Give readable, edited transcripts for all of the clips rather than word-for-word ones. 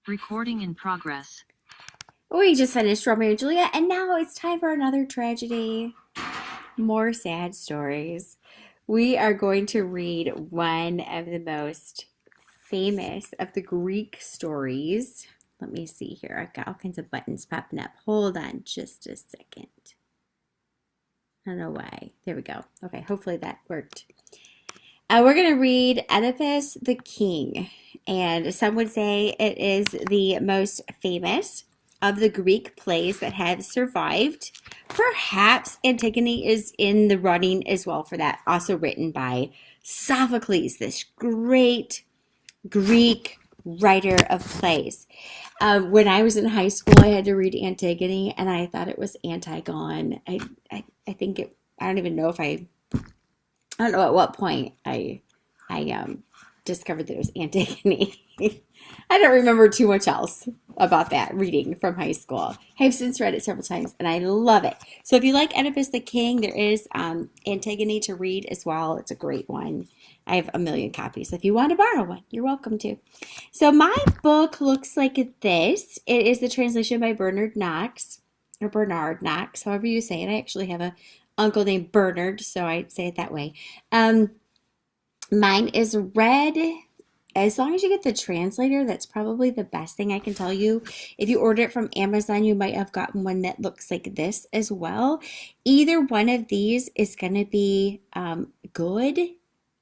Recording in progress. We just finished Romeo and Juliet, and now it's time for another tragedy. More sad stories. We are going to read one of the most famous of the Greek stories. Let me see here. I've got all kinds of buttons popping up. Hold on just a second. I don't know why. There we go. Okay, hopefully that worked. We're going to read Oedipus the King, and some would say it is the most famous of the Greek plays that have survived. Perhaps Antigone is in the running as well for that, also written by Sophocles, this great Greek writer of plays. When I was in high school, I had to read Antigone, and I thought it was Antigone. I think it. I don't even know if I don't know at what point I discovered that it was Antigone. I don't remember too much else about that reading from high school. I've since read it several times and I love it. So if you like Oedipus the King, there is Antigone to read as well. It's a great one. I have a million copies. If you want to borrow one, you're welcome to. So my book looks like this. It is the translation by Bernard Knox, or Bernard Knox, however you say it. I actually have a uncle named Bernard, so I say it that way. Mine is red. As long as you get the translator, that's probably the best thing I can tell you. If you order it from Amazon, you might have gotten one that looks like this as well. Either one of these is going to be good.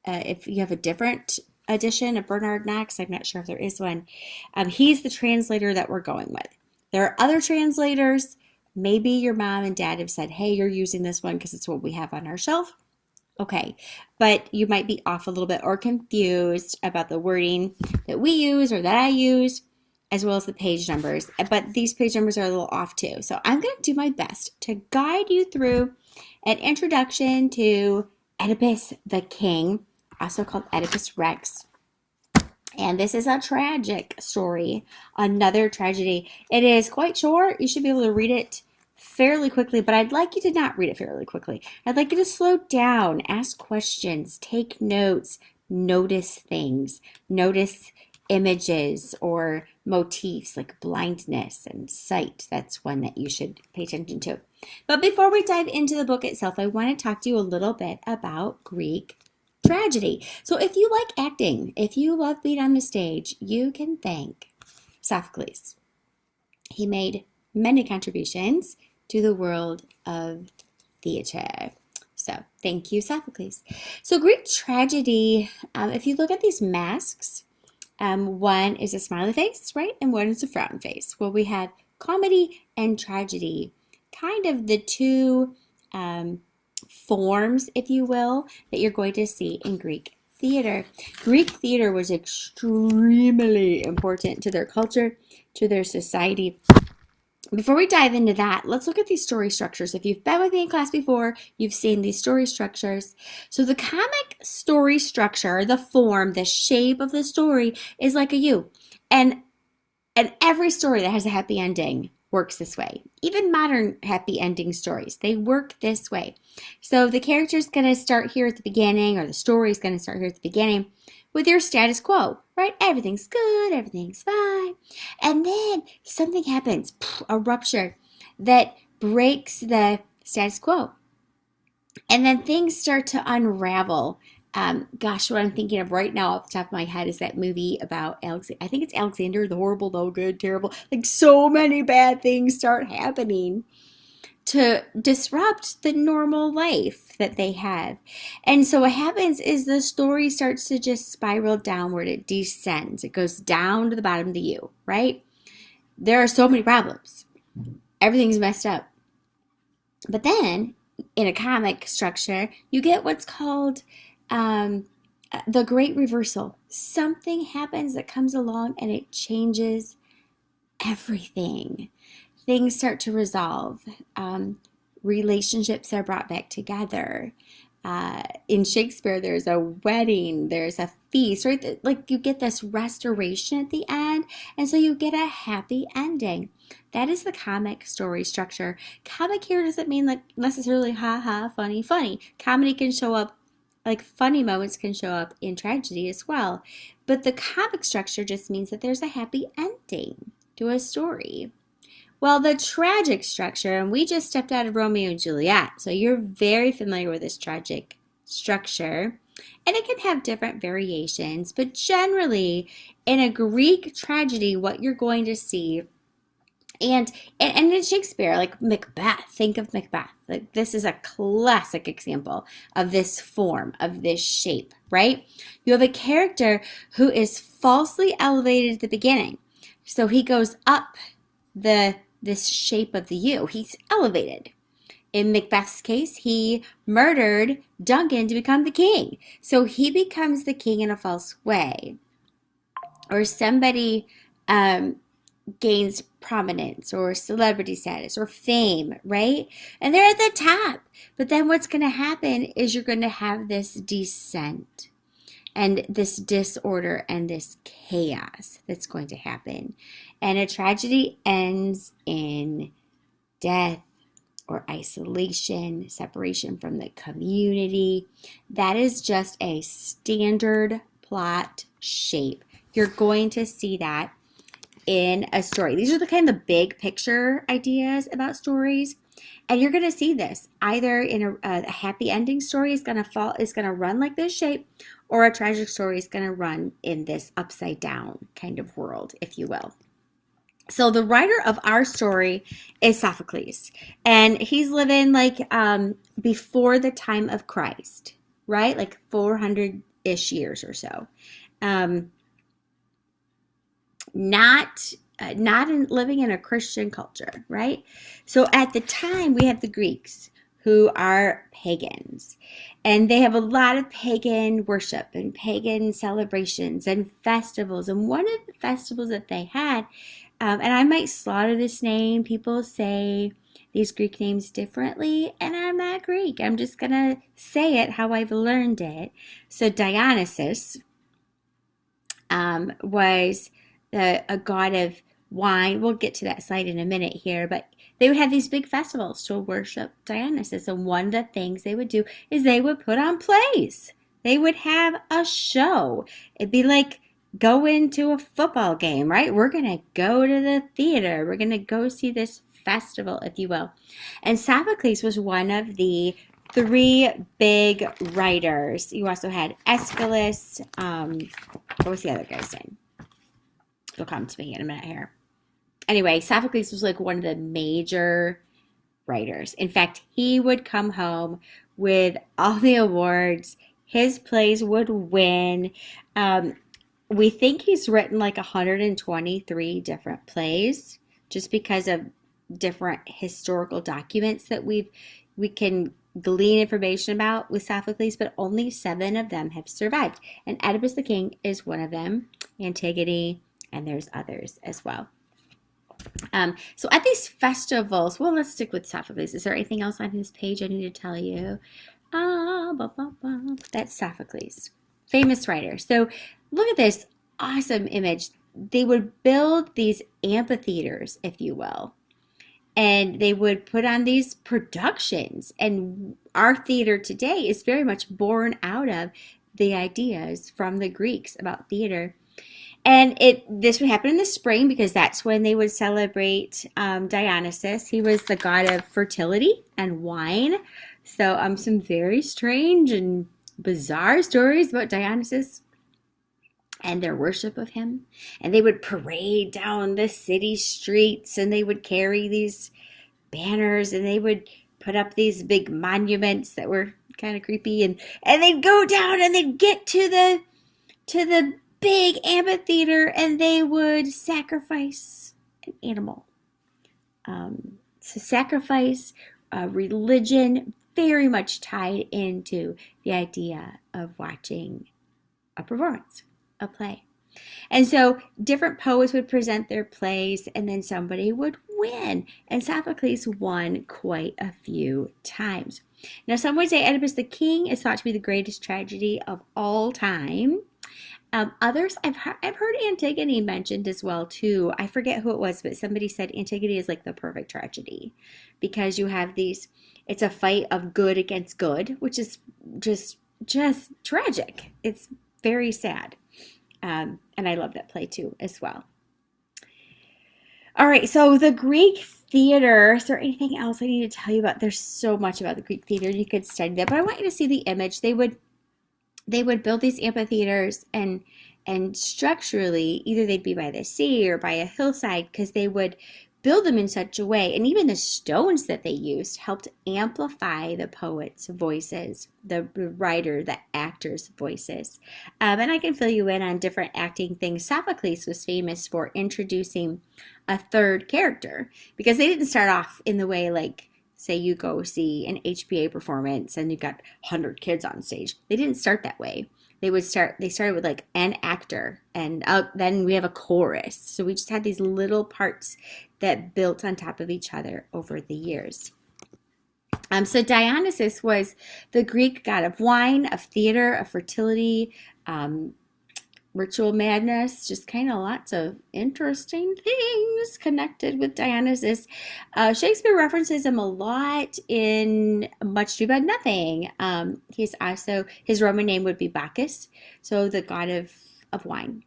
If you have a different edition of Bernard Knox, I'm not sure if there is one. He's the translator that we're going with. There are other translators. Maybe your mom and dad have said, hey, you're using this one because it's what we have on our shelf. Okay, but you might be off a little bit or confused about the wording that we use or that I use, as well as the page numbers. But these page numbers are a little off too. So I'm going to do my best to guide you through an introduction to Oedipus the King, also called Oedipus Rex. And this is a tragic story, another tragedy. It is quite short. You should be able to read it fairly quickly, but I'd like you to not read it fairly quickly. I'd like you to slow down, ask questions, take notes, notice things, notice images or motifs like blindness and sight. That's one that you should pay attention to. But before we dive into the book itself, I want to talk to you a little bit about Greek tragedy. So if you like acting, if you love being on the stage, you can thank Sophocles. He made many contributions to the world of theater. So thank you, Sophocles. So Greek tragedy, if you look at these masks, one is a smiley face, right? And one is a frown face. Well, we have comedy and tragedy, kind of the two forms, if you will, that you're going to see in Greek theater. Greek theater was extremely important to their culture, to their society. Before we dive into that, let's look at these story structures. If you've been with me in class before, you've seen these story structures. So the comic story structure, the form, the shape of the story is like a U. And every story that has a happy ending works this way. Even modern happy ending stories, they work this way. So the character's going to start here at the beginning, or the story's going to start here at the beginning with your status quo, right? Everything's good, everything's fine. And then something happens, a rupture that breaks the status quo. And then things start to unravel. What I'm thinking of right now off the top of my head is that movie about I think it's Alexander, the Horrible, No Good, Terrible. Like so many bad things start happening to disrupt the normal life that they have. And so what happens is the story starts to just spiral downward. It descends. It goes down to the bottom of the U, right? There are so many problems. Everything's messed up. But then in a comic structure, you get what's called the great reversal. Something happens that comes along and it changes everything. Things start to resolve. Relationships are brought back together. In Shakespeare, there's a wedding, there's a feast, right? Like you get this restoration at the end, and so you get a happy ending. That is the comic story structure. Comic here doesn't mean like necessarily ha ha, funny, funny. Comedy can show up, like funny moments can show up in tragedy as well. But the comic structure just means that there's a happy ending. acting to a story. Well, the tragic structure, and we just stepped out of Romeo and Juliet, so you're very familiar with this tragic structure, and it can have different variations, but generally in a Greek tragedy, what you're going to see, and in Shakespeare, like Macbeth, think of Macbeth. Like this is a classic example of this form, of this shape, right? You have a character who is falsely elevated at the beginning. So he goes up this shape of the U. He's elevated. In Macbeth's case, he murdered Duncan to become the king. So he becomes the king in a false way. Or somebody gains prominence or celebrity status or fame, right? And they're at the top. But then what's going to happen is you're going to have this descent and this disorder and this chaos that's going to happen. And a tragedy ends in death or isolation, separation from the community. That is just a standard plot shape. You're going to see that in a story. These are the kind of the big picture ideas about stories. And you're going to see this either in a happy ending story is going to run like this shape, or a tragic story is going to run in this upside down kind of world, if you will. So the writer of our story is Sophocles, and he's living like before the time of Christ, right? Like 400-ish years or so. Living in a Christian culture, right? So at the time, we have the Greeks who are pagans, and they have a lot of pagan worship and pagan celebrations and festivals. And one of the festivals that they had, and I might slaughter this name, people say these Greek names differently, and I'm not Greek. I'm just going to say it how I've learned it. So Dionysus was a god of wine. We'll get to that slide in a minute here, but they would have these big festivals to worship Dionysus. And one of the things they would do is they would put on plays. They would have a show. It'd be like going to a football game, right? We're going to go to the theater. We're going to go see this festival, if you will. And Sophocles was one of the three big writers. You also had Aeschylus. What was the other guy's name? It'll come to me in a minute here. Anyway, Sophocles was like one of the major writers. In fact, he would come home with all the awards. His plays would win. We think he's written like 123 different plays just because of different historical documents that we can glean information about with Sophocles, but only 7 of them have survived. And Oedipus the King is one of them, Antigone, and there's others as well. So at these festivals, well, let's stick with Sophocles. Is there anything else on his page I need to tell you? That's Sophocles, famous writer. So look at this awesome image. They would build these amphitheaters, if you will, and they would put on these productions. And our theater today is very much born out of the ideas from the Greeks about theater. And this would happen in the spring because that's when they would celebrate Dionysus. He was the god of fertility and wine. So some very strange and bizarre stories about Dionysus and their worship of him. And they would parade down the city streets, and they would carry these banners, and they would put up these big monuments that were kind of creepy. And they'd go down and they'd get to the big amphitheater, and they would sacrifice an animal. So sacrifice, religion, very much tied into the idea of watching a performance, a play. And so different poets would present their plays, and then somebody would win. And Sophocles won quite a few times. Now, some would say Oedipus the King is thought to be the greatest tragedy of all time. Others, I've heard Antigone mentioned as well too. I forget who it was, but somebody said Antigone is like the perfect tragedy because you have it's a fight of good against good, which is just tragic. It's very sad. And I love that play too as well. All right, so the Greek theater, is there anything else I need to tell you about? There's so much about the Greek theater. You could study that, but I want you to see the image. They would build these amphitheaters and structurally either they'd be by the sea or by a hillside because they would build them in such a way, and even the stones that they used helped amplify the poets' voices, the writer, the actors' voices. And I can fill you in on different acting things. Sophocles was famous for introducing a third character because they didn't start off in the way like say you go see an HBA performance and you've got 100 kids on stage. They didn't start that way. They started with like an actor and then we have a chorus. So we just had these little parts that built on top of each other over the years. So Dionysus was the Greek god of wine, of theater, of fertility, ritual madness, just kind of lots of interesting things connected with Dionysus. Shakespeare references him a lot in Much Ado About Nothing. He's also, his Roman name would be Bacchus, so the god of wine.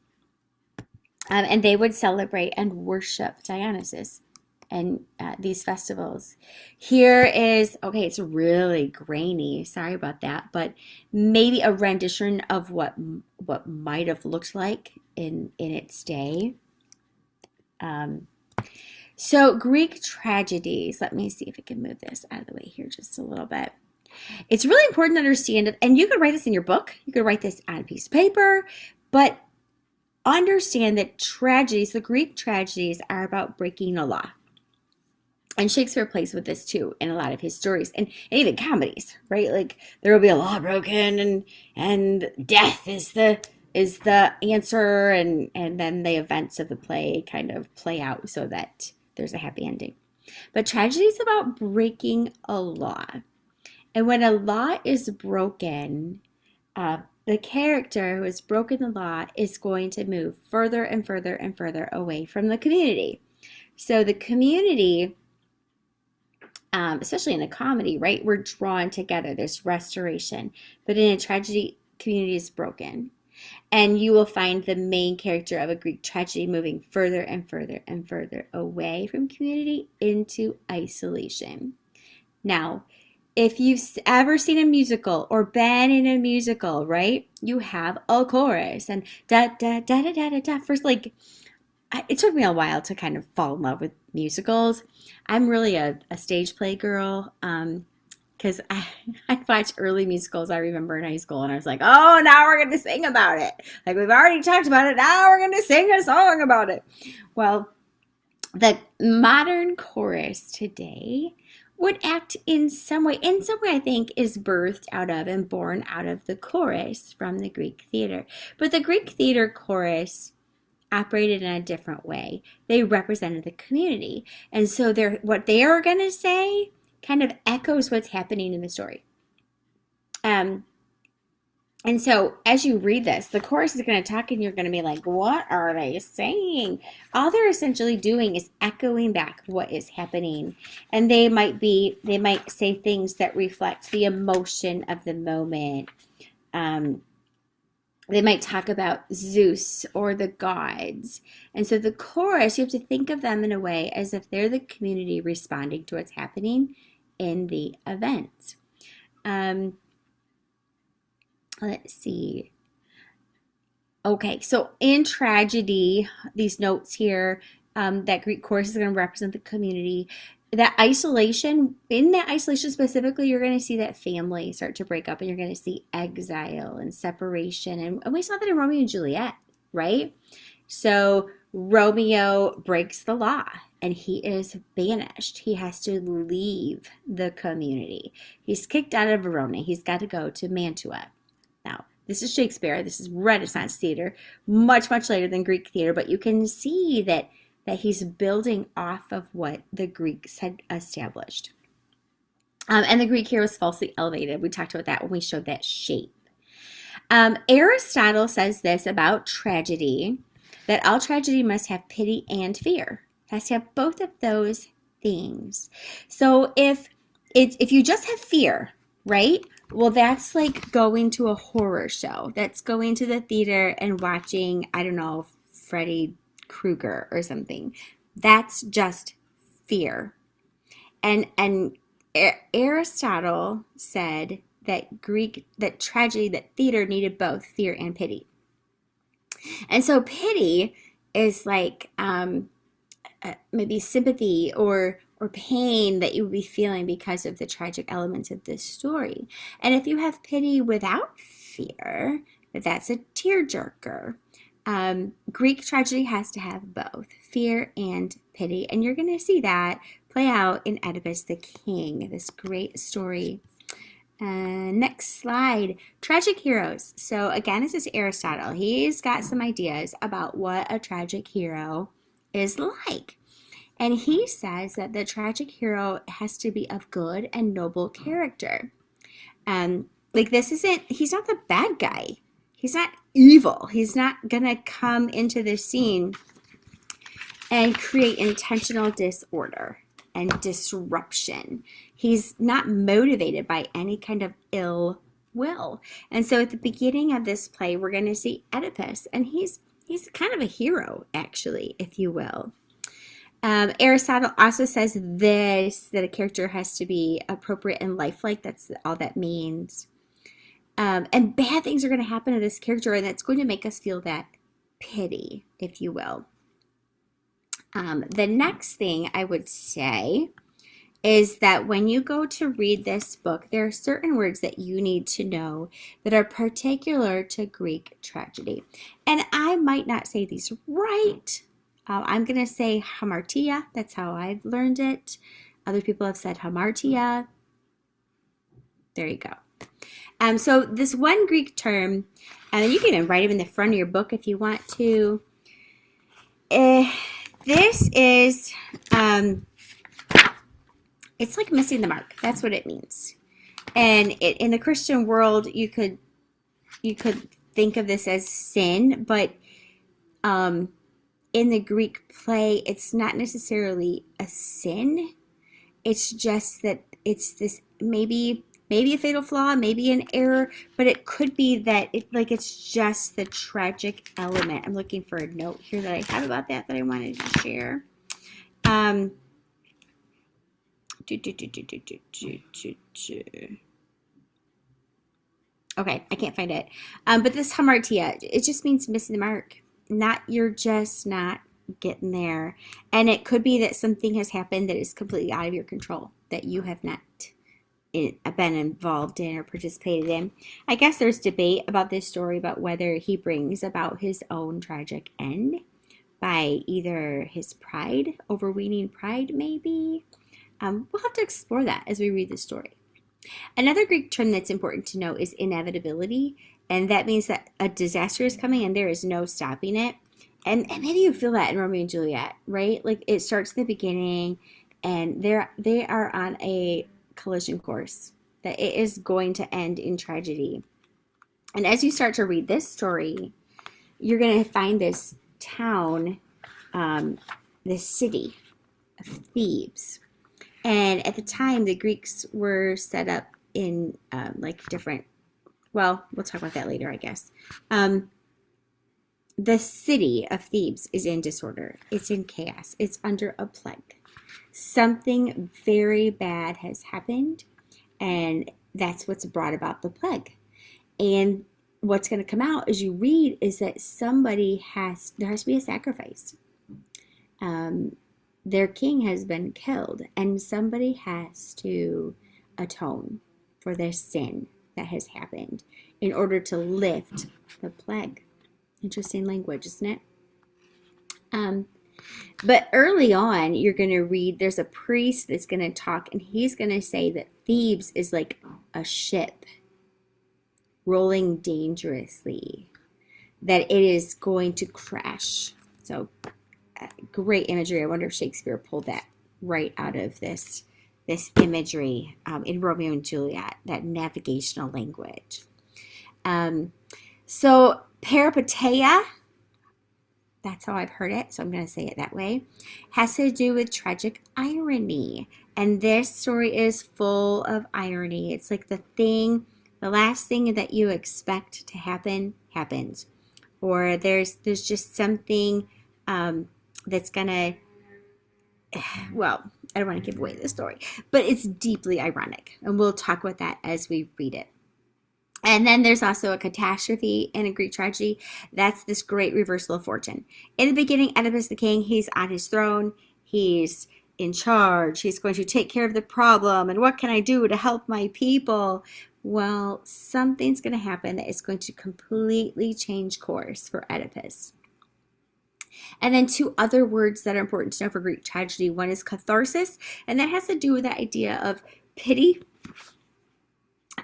And they would celebrate and worship Dionysus and these festivals. Here is, okay, it's really grainy. Sorry about that, but maybe a rendition of what might have looked like in its day. So Greek tragedies. Let me see if I can move this out of the way here just a little bit. It's really important to understand it, and you could write this in your book. You could write this on a piece of paper, but understand that tragedies, the Greek tragedies, are about breaking a law. And Shakespeare plays with this too in a lot of his stories and even comedies, right? Like there will be a law broken and death is the answer and then the events of the play kind of play out so that there's a happy ending. But tragedy is about breaking a law. And when a law is broken, the character who has broken the law is going to move further and further and further away from the community. So the community, especially in a comedy, right? We're drawn together. There's restoration. But in a tragedy, community is broken. And you will find the main character of a Greek tragedy moving further and further and further away from community into isolation. Now, if you've ever seen a musical or been in a musical, right? You have a chorus and da da da da da da da. First, like, it took me a while to kind of fall in love with musicals. I'm really a stage play girl because I watched early musicals I remember in high school and I was like, oh, now we're going to sing about it. Like we've already talked about it. Now we're going to sing a song about it. Well, the modern chorus today would act in some way I think is birthed out of and born out of the chorus from the Greek theater. But the Greek theater chorus operated in a different way. They represented the community. And so what they are going to say kind of echoes what's happening in the story. And so as you read this, the chorus is going to talk and you're going to be like, what are they saying? All they're essentially doing is echoing back what is happening. And they might say things that reflect the emotion of the moment. They might talk about Zeus or the gods. And so the chorus, you have to think of them in a way as if they're the community responding to what's happening in the event. Let's see. Okay, so in tragedy, these notes here, that Greek chorus is going to represent the community. In that isolation specifically, you're going to see that family start to break up and you're going to see exile and separation. And we saw that in Romeo and Juliet, right? So Romeo breaks the law and he is banished. He has to leave the community. He's kicked out of Verona. He's got to go to Mantua. Now, this is Shakespeare. This is Renaissance theater, much, much later than Greek theater, but you can see that he's building off of what the Greeks had established. And the Greek here was falsely elevated. We talked about that when we showed that shape. Aristotle says this about tragedy, that all tragedy must have pity and fear. It has to have both of those things. So if you just have fear, right? Well, that's like going to a horror show. That's going to the theater and watching, I don't know, Freddy Krueger or something. That's just fear. And Aristotle said that tragedy, that theater needed both fear and pity. And so pity is like maybe sympathy or pain that you would be feeling because of the tragic elements of this story. And if you have pity without fear, that's a tearjerker. Greek tragedy has to have both fear and pity, and you're going to see that play out in Oedipus the King, this great story. Next slide, tragic heroes. So again, this is Aristotle. He's got some ideas about what a tragic hero is like. And he says that the tragic hero has to be of good and noble character. Like he's not the bad guy. He's not evil. He's not going to come into the scene and create intentional disorder and disruption. He's not motivated by any kind of ill will. And so at the beginning of this play, we're going to see Oedipus, and he's kind of a hero, actually, if you will. Aristotle also says that a character has to be appropriate and lifelike. That's all that means. And bad things are going to happen to this character, and that's going to make us feel that pity, if you will. The next thing I would say is that when you go to read this book, there are certain words that you need to know that are particular to Greek tragedy. And I might not say these right. I'm going to say hamartia. That's how I've learned it. Other people have said hamartia. There you go. So this one Greek term, and you can even write it in the front of your book if you want to. This is, it's like missing the mark. That's what it means. And in the Christian world, you could think of this as sin, but in the Greek play, it's not necessarily a sin. It's just that it's this maybe a fatal flaw, maybe an error, but it could be that it's just the tragic element. I'm looking for a note here that I have about that I wanted to share. Okay, I can't find it. But this hamartia, it just means missing the mark. You're just not getting there. And it could be that something has happened that is completely out of your control, that you have not been involved in or participated in. I guess there's debate about this story about whether he brings about his own tragic end by either his pride, overweening pride maybe. We'll have to explore that as we read the story. Another Greek term that's important to note is inevitability, and that means that a disaster is coming and there is no stopping it. And maybe you feel that in Romeo and Juliet, right? Like it starts at the beginning and they are on a collision course, that it is going to end in tragedy. And as you start to read this story, you're going to find this town, this city of Thebes. And at the time, the Greeks were set up in different, well, we'll talk about that later, I guess. The city of Thebes is in disorder. It's in chaos. It's under a plague. Something very bad has happened, and that's what's brought about the plague. And what's going to come out as you read is that there has to be a sacrifice. Their king has been killed, and somebody has to atone for their sin that has happened in order to lift the plague. Interesting language, isn't it? But early on, you're going to read, there's a priest that's going to talk, and he's going to say that Thebes is like a ship rolling dangerously, that it is going to crash. So great imagery. I wonder if Shakespeare pulled that right out of this imagery in Romeo and Juliet, that navigational language. So peripeteia, that's how I've heard it, so I'm going to say it that way, has to do with tragic irony. And this story is full of irony. It's like the last thing that you expect to happen happens. Or there's just something that's going to well, I don't want to give away the story, but it's deeply ironic. And we'll talk about that as we read it. And then there's also a catastrophe in a Greek tragedy. That's this great reversal of fortune. In the beginning, Oedipus the king, he's on his throne. He's in charge. He's going to take care of the problem. And what can I do to help my people? Well, something's going to happen that is going to completely change course for Oedipus. And then two other words that are important to know for Greek tragedy. One is catharsis, and that has to do with the idea of pity.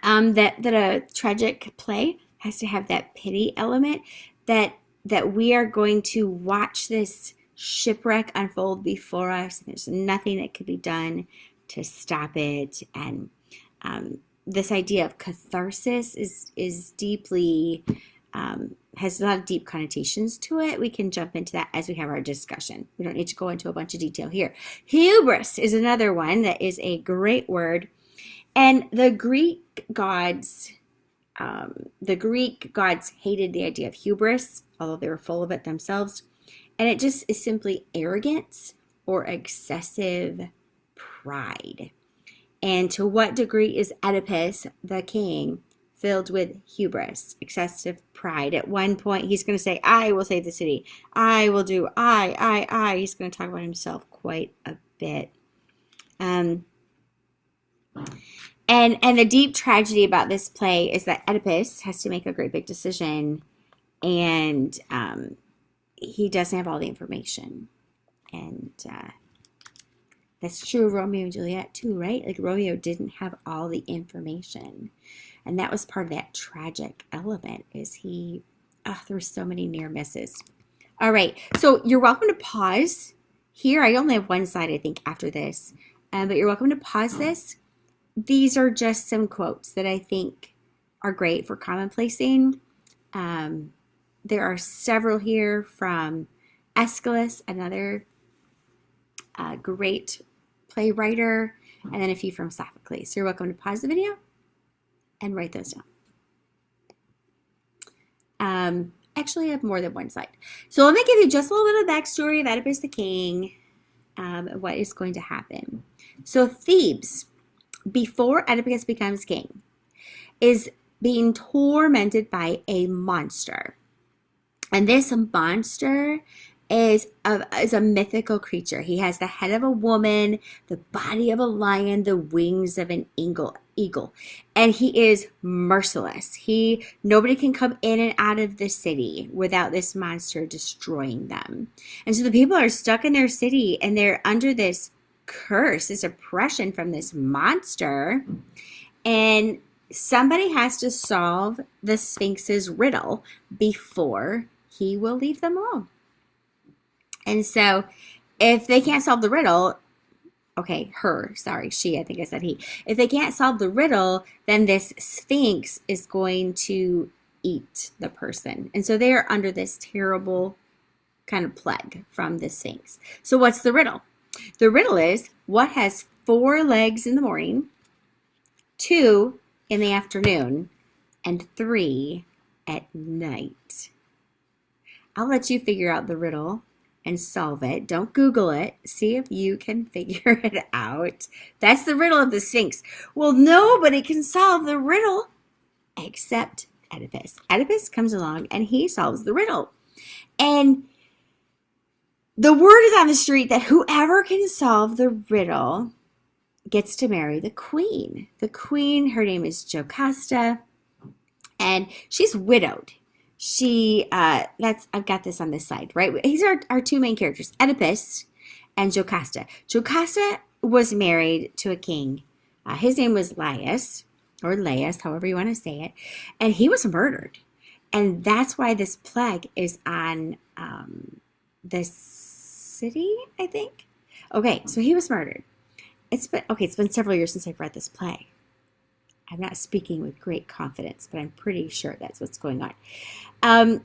That a tragic play has to have that pity element, that we are going to watch this shipwreck unfold before us. There's nothing that could be done to stop it. And this idea of catharsis is deeply, has a lot of deep connotations to it. We can jump into that as we have our discussion. We don't need to go into a bunch of detail here. Hubris is another one that is a great word. And the Greek gods hated the idea of hubris, although they were full of it themselves. And it just is simply arrogance or excessive pride. And to what degree is Oedipus the king filled with hubris, excessive pride? At one point, he's going to say, I will save the city. I will do, I. He's going to talk about himself quite a bit. And the deep tragedy about this play is that Oedipus has to make a great big decision, and he doesn't have all the information. And that's true of Romeo and Juliet too, right? Like Romeo didn't have all the information. And that was part of that tragic element, is there were so many near misses. All right, so you're welcome to pause here. I only have one slide, I think, after this. But you're welcome to pause this. These are just some quotes that I think are great for commonplacing. There are several here from Aeschylus, another great playwriter, and then a few from Sophocles. So you're welcome to pause the video and write those down. Actually, I have more than one slide. So let me give you just a little bit of backstory of Oedipus the King, what is going to happen. So Thebes, before Oedipus becomes king, is being tormented by a monster. And this monster is a mythical creature. He has the head of a woman, the body of a lion, the wings of an eagle. And he is merciless. Nobody can come in and out of the city without this monster destroying them. And so the people are stuck in their city, and they're under this curse, this oppression from this monster, and somebody has to solve the Sphinx's riddle before he will leave them all. And so if they can't solve the riddle, she, I think I said he. If they can't solve the riddle, then this Sphinx is going to eat the person. And so they are under this terrible kind of plague from the Sphinx. So what's the riddle? The riddle is, what has 4 legs in the morning, 2 in the afternoon, and 3 at night? I'll let you figure out the riddle and solve it. Don't Google it. See if you can figure it out. That's the riddle of the Sphinx. Well, nobody can solve the riddle except Oedipus. Oedipus comes along and he solves the riddle. And the word is on the street that whoever can solve the riddle gets to marry the queen. The queen, her name is Jocasta, and she's widowed. I've got this on this side, right? These are our 2 main characters, Oedipus and Jocasta. Jocasta was married to a king. His name was Laius, or Laius, however you want to say it, and he was murdered. And that's why this plague is on this city, I think. Okay, so he was murdered. It's been several years since I've read this play. I'm not speaking with great confidence, but I'm pretty sure that's what's going on.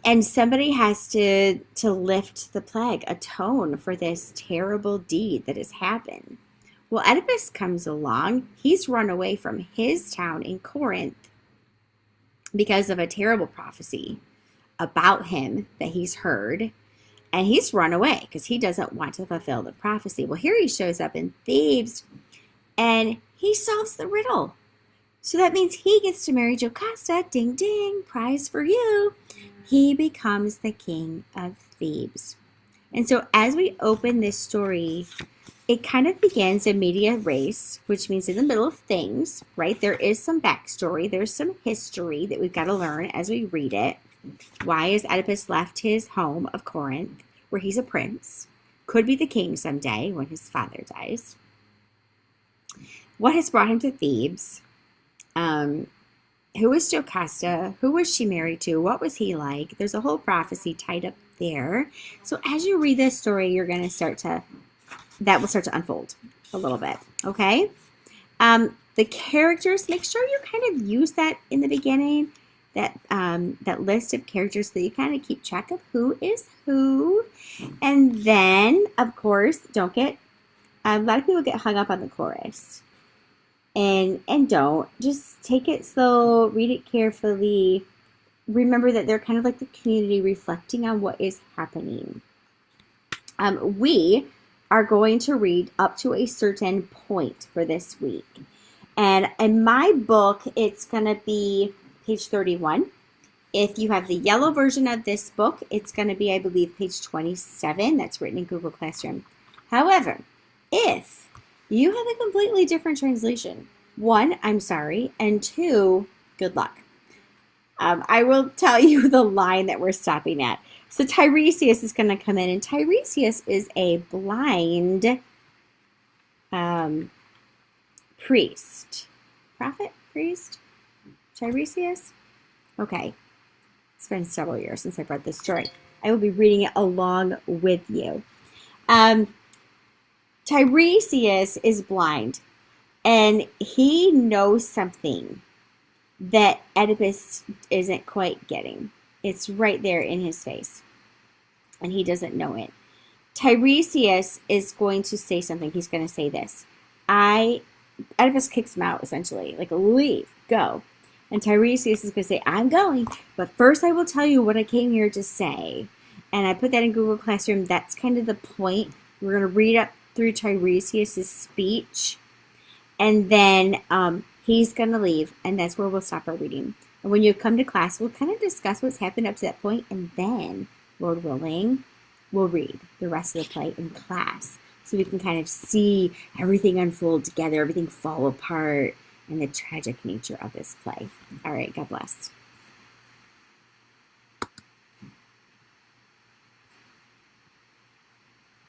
And somebody has to lift the plague, atone for this terrible deed that has happened. Well, Oedipus comes along. He's run away from his town in Corinth because of a terrible prophecy about him that he's heard. And he's run away because he doesn't want to fulfill the prophecy. Well, here he shows up in Thebes and he solves the riddle. So that means he gets to marry Jocasta. Ding, ding, prize for you. He becomes the king of Thebes. And so as we open this story, it kind of begins in media res, which means in the middle of things, right? There is some backstory. There's some history that we've got to learn as we read it. Why has Oedipus left his home of Corinth, where he's a prince? Could be the king someday when his father dies. What has brought him to Thebes? Who was Jocasta? Who was she married to? What was he like? There's a whole prophecy tied up there. So as you read this story, you're going to that will start to unfold a little bit. Okay. The characters, make sure you kind of use that in the beginning, that list of characters so that you kind of keep track of who is who. And then, of course, don't get, a lot of people get hung up on the chorus. And don't. Just take it slow, read it carefully. Remember that they're kind of like the community reflecting on what is happening. We are going to read up to a certain point for this week. And in my book, it's going to be page 31. If you have the yellow version of this book, it's going to be, I believe, page 27. That's written in Google Classroom. However, if you have a completely different translation, one, I'm sorry, and two, good luck. I will tell you the line that we're stopping at. So Tiresias is going to come in, and Tiresias is a blind priest. Prophet? Priest? Tiresias? Okay. It's been several years since I've read this story. I will be reading it along with you. Tiresias is blind, and he knows something that Oedipus isn't quite getting. It's right there in his face, and he doesn't know it. Tiresias is going to say something. He's going to say this. Oedipus kicks him out, essentially, like, leave, go. And Tiresias is going to say, I'm going, but first I will tell you what I came here to say. And I put that in Google Classroom. That's kind of the point. We're going to read up through Tiresias' speech, and then he's going to leave, and that's where we'll stop our reading. And when you come to class, we'll kind of discuss what's happened up to that point, and then, Lord willing, we'll read the rest of the play in class so we can kind of see everything unfold together, everything fall apart, and the tragic nature of this play. All right, God bless.